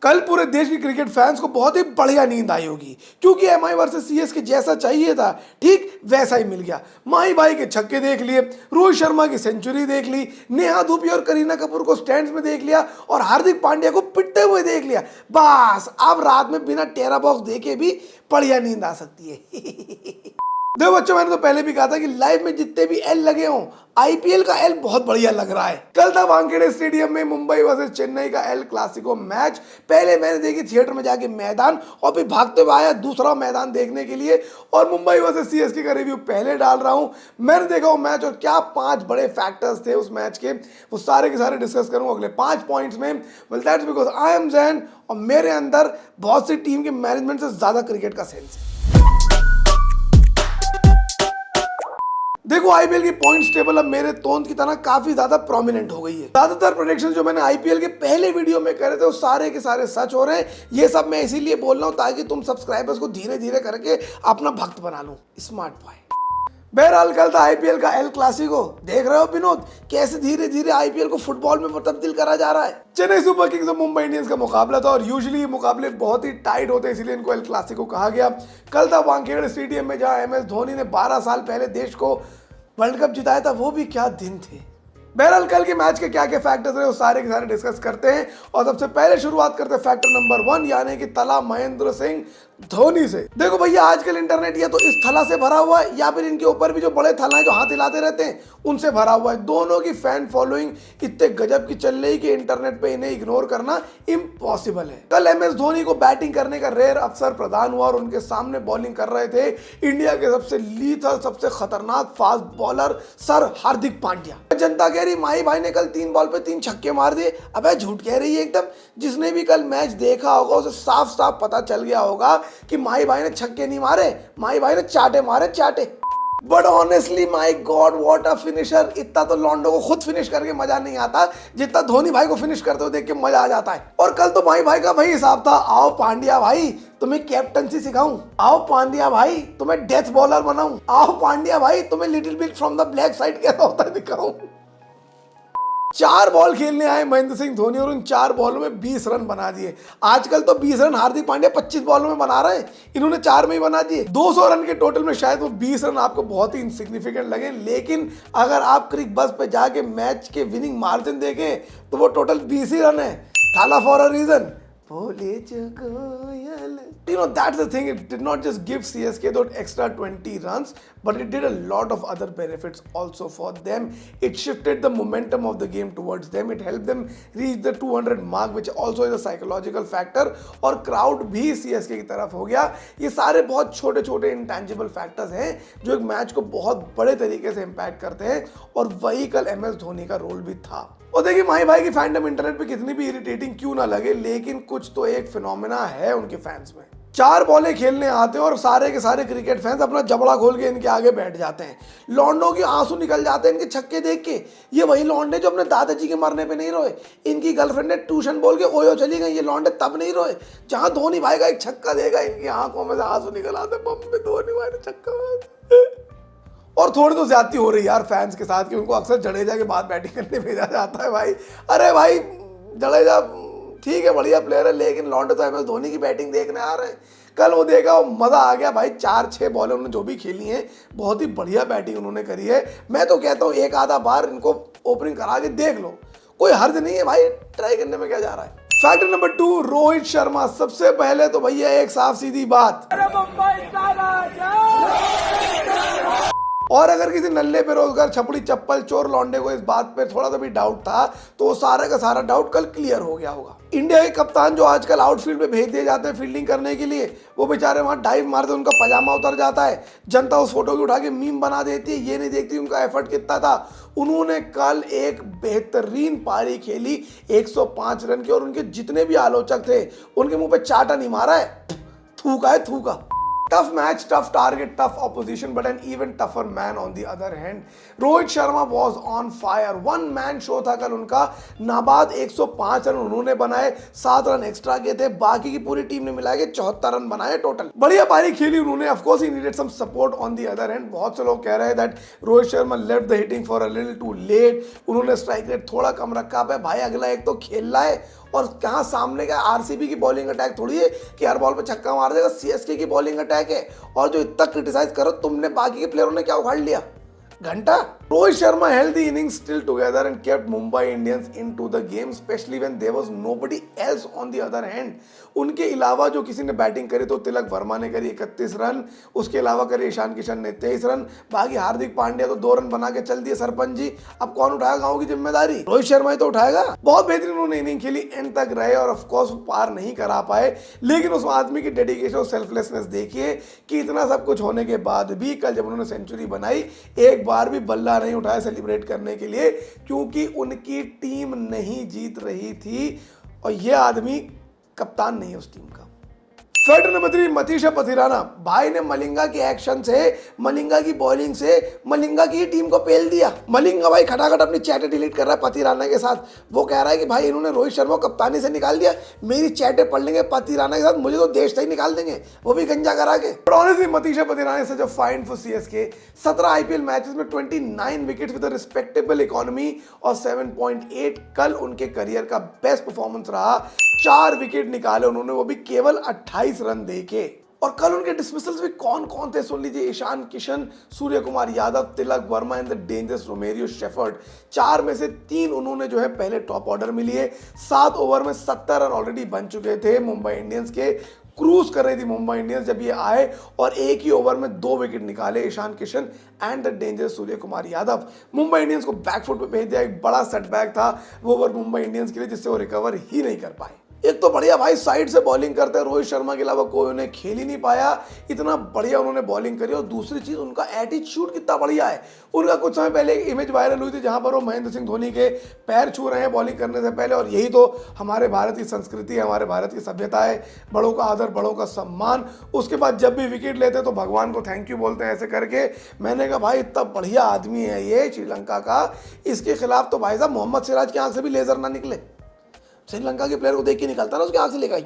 कल पूरे देश के क्रिकेट फैंस को बहुत ही बढ़िया नींद आई होगी क्योंकि एमआई वर्सेस सीएसके जैसा चाहिए था ठीक वैसा ही मिल गया। माही भाई के छक्के देख लिए, रोहित शर्मा की सेंचुरी देख ली, नेहा धूपी और करीना कपूर को स्टैंड्स में देख लिया और हार्दिक पांड्या को पिटते हुए देख लिया। बस अब रात में बिना टेरा बॉक्स देखे भी बढ़िया नींद आ सकती है। देखो बच्चों, मैंने तो पहले भी कहा था कि लाइव में जितने भी एल लगे हों, आईपीएल का एल बहुत बढ़िया लग रहा है। कल था वानखेड़े स्टेडियम में मुंबई वर्सेस चेन्नई का एल क्लासिको मैच। पहले मैंने देखी थिएटर में जाके मैदान और फिर भागते हुए आया दूसरा मैदान देखने के लिए और मुंबई वर्सेस सीएसके का रिव्यू पहले डाल रहा हूं। मैंने देखा वो मैच और क्या 5 बड़े फैक्टर्स थे उस मैच के, वो सारे के सारे डिस्कस करूंगा अगले 5 पॉइंट्स में। Well that's because I am Jain और मेरे अंदर बहुत सी टीम के मैनेजमेंट से ज्यादा क्रिकेट का सेंस है। देखो आईपीएल की पॉइंट्स टेबल अब मेरे तोंद की तरह काफी ज्यादा प्रोमिनेंट हो गई है। ज्यादातर प्रेडिक्शन जो मैंने आईपीएल के पहले वीडियो में करे थे वो सारे के सारे सच हो रहे हैं। ये सब मैं इसीलिए बोल रहा हूं ताकि तुम सब्सक्राइबर्स को धीरे धीरे करके अपना भक्त बना लो। Smart boy. बहरहाल कल था आईपीएल का एल क्लासिको। देख रहे हो विनोद कैसे धीरे धीरे आईपीएल को फुटबॉल में तब्दील करा जा रहा है। चेन्नई सुपर किंग्स और मुंबई इंडियंस का मुकाबला था और यूजुअली ये मुकाबले बहुत ही टाइट होते हैं, इसलिए इनको एल क्लासिको कहा गया। कल था वानखेड़े स्टेडियम में जहां एमएस धोनी ने 12 साल पहले देश को वर्ल्ड कप जिताया था। वो भी क्या दिन थे। बहरहाल कल के मैच के क्या क्या फैक्टर्स रहे वो सारे के सारे डिस्कस करते हैं और सबसे पहले शुरुआत करते हैं फैक्टर नंबर 1 यानी कि तला महेंद्र सिंह धोनी से। देखो भैया, आजकल इंटरनेट या तो इस थला से भरा हुआ है या फिर इनके ऊपर भी जो बड़े थला हैं जो हाथ हिलाते रहते हैं उनसे भरा हुआ है। दोनों की फैन फॉलोइंग इतने गजब की चल रही कि इंटरनेट पे इन्हें इग्नोर करना इम्पॉसिबल है। कल एमएस धोनी को बैटिंग करने का रेयर अवसर प्रदान हुआ और उनके सामने बॉलिंग कर रहे थे इंडिया के सबसे लीथल, सबसे खतरनाक fast bowler sir Hardik Pandya. जनता कह रही माही भाई ने कल 3 बॉल पे 3 छक्के मार दिए। अबे झूठ कह रही है एकदम। जिसने भी कल मैच देखा होगा उसे साफ साफ पता चल गया होगा कि माही भाई ने छक्के नहीं मारे, माही भाई ने चाटे मारे, चाटे। But honestly my God what a finisher. इतना तो लॉन्डो को खुद फिनिश करके मजा नहीं आता जितना धोनी भाई को फिनिश करते हुए देख के मजा आ जाता है। और कल तो माही भाई का वही हिसाब था, आओ पांड्या भाई तुम्हें कैप्टनसी सिखाऊं, आओ पांड्या भाई तुम्हें डेथ बॉलर बनाऊं, आओ पांड्या भाई तुम्हें little bit from the black side कैसा होता है दिखाऊं। 4 बॉल खेलने आए महेंद्र सिंह धोनी और उन 4 बॉलों में 20 रन बना दिए। आजकल तो 20 रन हार्दिक पांड्या 25 बॉलों में बना रहे हैं, इन्होंने 4 में ही बना दिए। 200 रन के टोटल में शायद वो 20 रन आपको बहुत ही इनसिग्निफिकेंट लगे, लेकिन अगर आप क्रिक बस पे जाके मैच के विनिंग मार्जिन देखें तो वो टोटल 20 ही रन है। Thala for a reason. You know, that's the thing. It did not just give CSK those extra 20 runs, but it did a lot of other benefits also for them. It shifted the momentum of the game towards them. It helped them reach the 200 mark, which also is a psychological factor. और crowd भी CSK की तरफ हो गया। ये सारे बहुत छोटे छोटे intangible factors हैं जो एक मैच को बहुत बड़े तरीके से इम्पैक्ट करते हैं और वही कल एमएस धोनी का रोल भी था। और देखिए माही भाई की फैंडम इंटरनेट पे कितनी भी इरिटेटिंग क्यों ना लगे, लेकिन कुछ तो एक फिनोमेना है उनके फैंस में। 4 बॉलें खेलने आते हैं और सारे के सारे क्रिकेट फैंस अपना जबड़ा खोल के इनके आगे बैठ जाते हैं। लॉन्डो के आंसू निकल जाते हैं इनके छक्के देख के। ये वही लॉन्डे जो अपने दादाजी के मरने पे नहीं रोए। इनकी गर्लफ्रेंड ने ट्यूशन बोल के ओयो चली गई, ये लॉन्डे तब नहीं रोए जहां धोनी भाई का एक छक्का देगा इनकी आंखों में से आंसू निकल आते, मम्मी धोनी भाई ने छक्का मारा। और थोड़ी तो ज्यादती हो रही है यार फैंस के साथ कि उनको अक्सर जडेजा के बाद बैटिंग करने भेजा जाता है। भाई अरे भाई जडेजा ठीक है बढ़िया प्लेयर है, लेकिन लॉन्डो तो एमएस धोनी की बैटिंग देखने आ रहे हैं। कल वो देखा मजा आ गया भाई। 4-6 बॉलें उन्होंने जो भी खेली हैं बहुत ही बढ़िया बैटिंग उन्होंने करी है। मैं तो कहता हूँ एक आधा बार इनको ओपनिंग करा के देख लो, कोई हर्ज नहीं है भाई, ट्राई करने में क्या जा रहा है। Factor number 2 Rohit Sharma. सबसे पहले तो भैया एक साफ सीधी बात, और अगर किसी नल्ले बेरोजगार छपड़ी चप्पल चोर लौंडे को इस बात पे थोड़ा सा भी डाउट था तो वो सारा का सारा डाउट कल क्लियर हो गया होगा। इंडिया के कप्तान जो आजकल आउटफील्ड में भेज दिए जाते हैं फील्डिंग करने के लिए, वो बेचारे वहां डाइव मारते उनका पजामा उतर जाता है, जनता उस फोटो की उठा के मीम बना देती है, ये नहीं देखती उनका एफर्ट कितना था। उन्होंने कल एक बेहतरीन पारी खेली 105 रन की और उनके जितने भी आलोचक थे उनके मुंह पे चाटा नहीं मारा है, थूका है थूका। Tough match, tough target, tough opposition, but an even tougher man on the other hand. Rohit Sharma was on fire. One man show था कल उनका। नाबाद 105 रन उन्होंने बनाए, 7 रन एक्स्ट्रा किए थे, बाकी की पूरी टीम ने मिला के 74 रन बनाए टोटल। बढ़िया पारी खेली उन्होंने। Of course he needed some support on the other hand. बहुत से लोग कह रहे हैं that Rohit Sharma left the hitting for a little too late. उन्होंने स्ट्राइक रेट थोड़ा कम रखा है। भाई अगला एक तो खेल रहा है और कहाँ सामने का आरसीबी की बॉलिंग अटैक थोड़ी है कि हर बॉल पे छक्का मार देगा, सीएसके की बॉलिंग अटैक है। और जो इतना क्रिटिसाइज करो तुमने, बाकी के प्लेयरों ने क्या उखाड़ लिया? घंटा। Rohit Sharma held the innings still together and kept Mumbai Indians into the game, especially when there was nobody else on the other hand. उनके अलावा जो किसी ने बैटिंग करी तो तिलक वर्मा ने करी 31 रन, उसके अलावा करे ईशान किशन ने 23 रन, बाकी हार्दिक पांड्या तो 2 रन बना के चल दिए सरपंच जी। अब कौन उठाएगा गांव की जिम्मेदारी? रोहित शर्मा ही तो उठाएगा। बहुत बेहतरीन उन्होंने इनिंग खेली, एंड तक रहे और ऑफ कोर्स पार नहीं करा पाए, लेकिन उस आदमी की डेडिकेशन और सेल्फलेसनेस देखिए कि इतना सब कुछ होने के बाद भी कल जब उन्होंने सेंचुरी बनाई, एक बार भी बल्ला नहीं उठाया सेलिब्रेट करने के लिए, क्योंकि उनकी टीम नहीं जीत रही थी और ये आदमी कप्तान नहीं है उस टीम का। Factor number 3, Matheesha Pathirana. भाई ने मलिंगा के एक्शन से, मलिंगा की बॉलिंग से मलिंगा की टीम को पेल दिया। मलिंगा भाई खटाखट अपनी चैटें डिलीट कर रहा है पथिराना के साथ। वो कह रहा है कि भाई इन्होंने रोहित शर्मा को कप्तानी से निकाल दिया, मेरी चैटें पढ़ लेंगे पथिराना के साथ, मुझे तो देश से ही निकाल देंगे, वो भी गंजा करा के। ऑनेस्टली मतीशा पथिराना से जो fine for CSK 17 IPL matches में 29 विकेट्स विद रिस्पेक्टेबल इकोनॉमी और 7.8 कल उनके करियर का बेस्ट परफॉर्मेंस रहा। 4 विकेट निकाले उन्होंने, वो भी केवल 28 रन देके। और कल उनके डिसमिसल्स भी कौन कौन थे सुन लीजिए। Ishan Kishan, Surya Kumar Yadav, Tilak Varma and the dangerous Romario Shepherd. 4 में से 3 उन्होंने जो है पहले टॉप ऑर्डर में लिए। 7 ओवर में 70 रन ऑलरेडी बन चुके थे मुंबई इंडियंस के। क्रूज कर रही थी मुंबई इंडियंस जब ये आए और एक ही ओवर में 2 विकेट निकाले Ishan Kishan and the dangerous Surya Kumar Yadav. Mumbai Indians को बैकफुट पे भेज दिया। एक बड़ा सेटबैक था वो ओवर मुंबई इंडियंस के लिए, जिससे वो रिकवर ही नहीं कर पाए। एक तो बढ़िया भाई साइड से बॉलिंग करते हैं, रोहित शर्मा के अलावा कोई उन्हें खेल ही नहीं पाया, इतना बढ़िया उन्होंने बॉलिंग करी। और दूसरी चीज उनका एटीट्यूड कितना बढ़िया है। उनका कुछ समय पहले एक इमेज वायरल हुई थी जहां पर वो महेंद्र सिंह धोनी के पैर छू रहे हैं बॉलिंग करने से पहले। और यही तो हमारे भारत की संस्कृति है, हमारे भारत की सभ्यता है, बड़ों का आदर, बड़ों का सम्मान। उसके बाद जब भी विकेट लेते तो भगवान को थैंक यू बोलते हैं ऐसे करके। मैंने कहा भाई इतना बढ़िया आदमी है ये श्रीलंका का, इसके खिलाफ तो भाई साहब मोहम्मद सिराज की आंख से भी लेजर ना निकले। श्रीलंका के प्लेयर को देख के निकलता ना उसकी आंख से लेकर।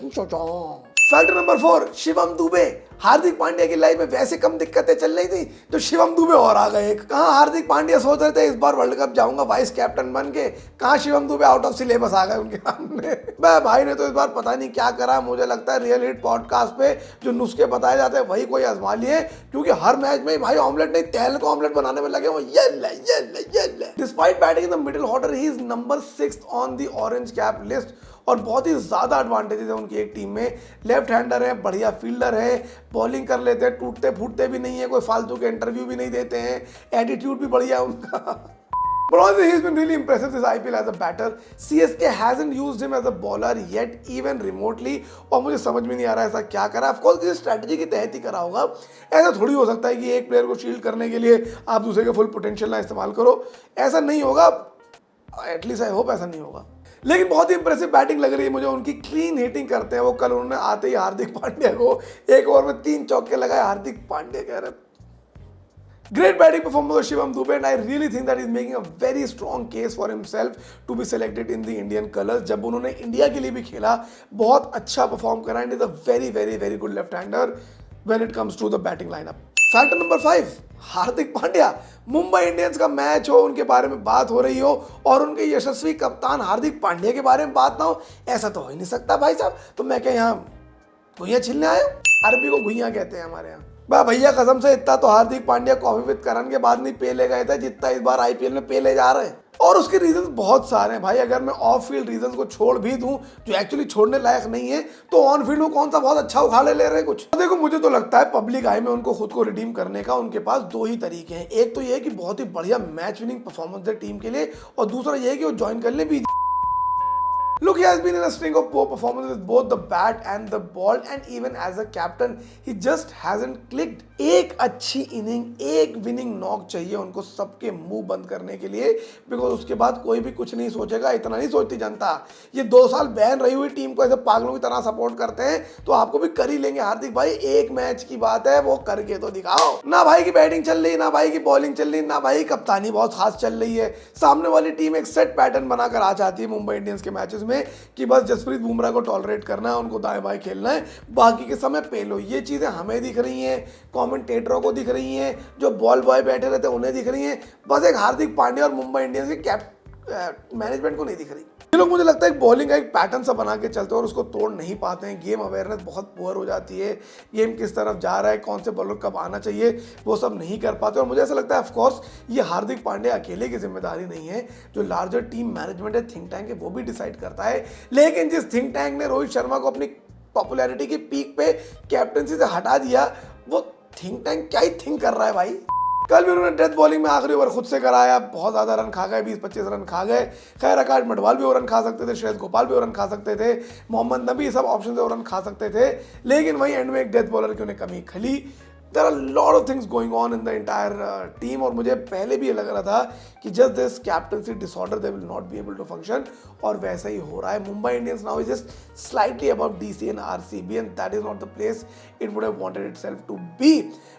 Factor number 4, Shivam Dube. हार्दिक पांड्या की लाइफ में वैसे कम दिक्कतें चल रही थी तो शिवम दुबे और आ गए। कहाँ हार्दिक पांड्या सोच रहे थे इस बार वर्ल्ड कप जाऊंगा वाइस कैप्टन बन के, कहाँ Shivam Dube out of syllabus आ गए उनके सामने। भाई ने तो इस बार पता नहीं क्या करा। मुझे लगता है रियल हिट पॉडकास्ट पे जो नुस्खे बताए जाते हैं वही कोई आजमा लिए, क्योंकि हर मैच में भाई ऑमलेट नहीं तेल को ऑमलेट बनाने में लगे हो। ये despite batting in the middle order he is number 6 on the orange cap list. और बहुत ही ज़्यादा एडवांटेजेस है उनकी एक टीम में। लेफ्ट हैंडर है, बढ़िया फील्डर है, बॉलिंग कर लेते हैं, टूटते फूटते भी नहीं है, कोई फालतू के इंटरव्यू भी नहीं देते हैं, एटीट्यूड भी बढ़िया है उनका। But honestly, he's been really impressive this IPL as a batter. CSK hasn't used him as a bowler yet, even remotely. और मुझे समझ में नहीं आ रहा है ऐसा क्या करा। ऑफ कोर्स किसी स्ट्रैटेजी के तहत ही करा होगा। ऐसा थोड़ी हो सकता है कि एक प्लेयर को शील्ड करने के लिए आप दूसरे के फुल पोटेंशियल ना इस्तेमाल करो, ऐसा नहीं होगा। एटलीस्ट आई होप ऐसा नहीं होगा। लेकिन बहुत ही इंप्रेसिव बैटिंग लग रही है मुझे उनकी। क्लीन हिटिंग करते हैं वो। कल उन्होंने आते ही हार्दिक पांड्या को एक ओवर में 3 चौके लगाए। हार्दिक पांड्या कह रहे great batting performance of Shivam Dube, and I really think that he's making a very strong case for himself to be selected in the Indian colors. जब उन्होंने इंडिया के लिए भी खेला बहुत अच्छा परफॉर्म करा, and is a very good left hander when it comes to the batting lineup. Factor number 5, Hardik Pandya. Mumbai Indians का मैच हो, उनके बारे में बात हो रही हो और उनके यशस्वी कप्तान हार्दिक पांड्या के बारे में बात ना हो, ऐसा तो हो ही नहीं सकता भाई साहब। तो मैं क्या यहाँ घुइयाँ छिलने आया हूँ? अरबी को घुइयाँ कहते हैं हमारे यहाँ। भैया कसम से इतना तो हार्दिक पांड्या कॉफी विद करण के बाद नहीं पेले गए थे जितना इस बार आईपीएल में पेले जा रहे हैं। और उसके रीजंस बहुत सारे हैं भाई। अगर मैं ऑफ फील्ड रीजंस को छोड़ भी दूं जो एक्चुअली छोड़ने लायक नहीं है, तो ऑन फील्ड में कौन सा बहुत अच्छा उखाड़े ले रहे हैं कुछ। तो देखो मुझे तो लगता है पब्लिक आई में उनको खुद को रिडीम करने का उनके पास 2 ही तरीके हैं। एक तो ये है कि बहुत ही बढ़िया मैच विनिंग परफॉर्मेंस दे टीम के लिए, और दूसरा ये है कि वो ज्वाइन कर ले भी। Look, he has been in a string of poor performances with both the bat and the ball, and even as a captain, he just hasn't clicked. एक अच्छी इनिंग, एक विनिंग नॉक चाहिए उनको सबके मुंह बंद करने के लिए, बिकॉज उसके बाद कोई भी कुछ नहीं सोचेगा। इतना नहीं सोचती जनता। ये 2 साल बैन रही हुई टीम को ऐसे पागलों की तरह सपोर्ट करते हैं, तो आपको भी कर ही लेंगे। हार्दिक भाई एक मैच की बात है, वो करके तो दिखाओ। ना भाई की बैटिंग चल रही, ना भाई की बॉलिंग चल रही, ना भाई कप्तानी बहुत खास चल रही है। सामने वाली टीम एक सेट पैटर्न बनाकर आ जाती है मुंबई इंडियंस के मैचेस में कि बस जसप्रीत बुमराह को टॉलरेट करना है, उनको दाएं बाएं खेलना है, बाकी के समय पेलो। ये चीज़ें हमें दिख रही हैं, कमेंटेटरों को दिख रही हैं, जो बॉल बॉय बैठे रहते हैं उन्हें दिख रही हैं। बस एक हार्दिक पांड्या और मुंबई इंडियंस के मैनेजमेंट को नहीं दिख रही। ये लोग मुझे लगता है बॉलिंग का एक पैटर्न सा बना के चलते हैं और उसको तोड़ नहीं पाते हैं। गेम अवेयरनेस बहुत पुअर हो जाती है, गेम किस तरफ जा रहा है, कौन से बॉलर कब आना चाहिए, वो सब नहीं कर पाते। और मुझे ऐसा लगता है ऑफकोर्स ये हार्दिक पांड्या अकेले की जिम्मेदारी नहीं है, जो लार्जर टीम मैनेजमेंट है, थिंक टैंक है, वो भी डिसाइड करता है। लेकिन जिस थिंक टैंक ने रोहित शर्मा को अपनी पॉपुलैरिटी की पीक पे कैप्टनसी से हटा दिया, वो थिंक टैंक क्या ही थिंक कर रहा है भाई। कल भी उन्होंने डेथ बॉलिंग में आखिरी ओवर खुद से कराया, बहुत ज़्यादा रन खा गए, 20-25 रन खा गए। खैर आकाश मडवाल भी रन खा सकते थे, श्रेयस गोपाल भी रन खा सकते थे, मोहम्मद नबी सब ऑप्शन से रन खा सकते थे, लेकिन वहीं एंड में एक डेथ बॉलर की उन्हें कमी खली। There are lot of things going on in the entire team, और मुझे पहले भी ये लग रहा था कि just this captaincy disorder they will not be able to function, और वैसा ही हो रहा है। Mumbai Indians now is just slightly above DC and RCB, and that is not the place it would have wanted itself to be.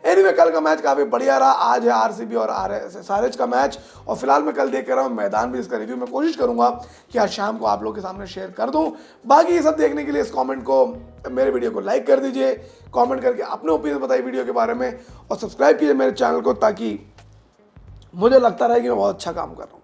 Anyway कल का match काफी बढ़िया रहा। आज है आरसीबी और आरएच का मैच, और फिलहाल मैं कल देख कर रहा हूँ मैदान भी, इसका रिव्यू मैं कोशिश करूंगा कि आज शाम को आप लोगों के सामने शेयर कर दूं। बाकी ये सब देखने के लिए इस कमेंट को, मेरे वीडियो को लाइक कर दीजिए, कमेंट करके अपने ओपिनियन बताइए वीडियो के बारे में, और सब्सक्राइब कीजिए मेरे चैनल को, ताकि मुझे लगता रहे कि मैं बहुत अच्छा काम कर रहा हूँ।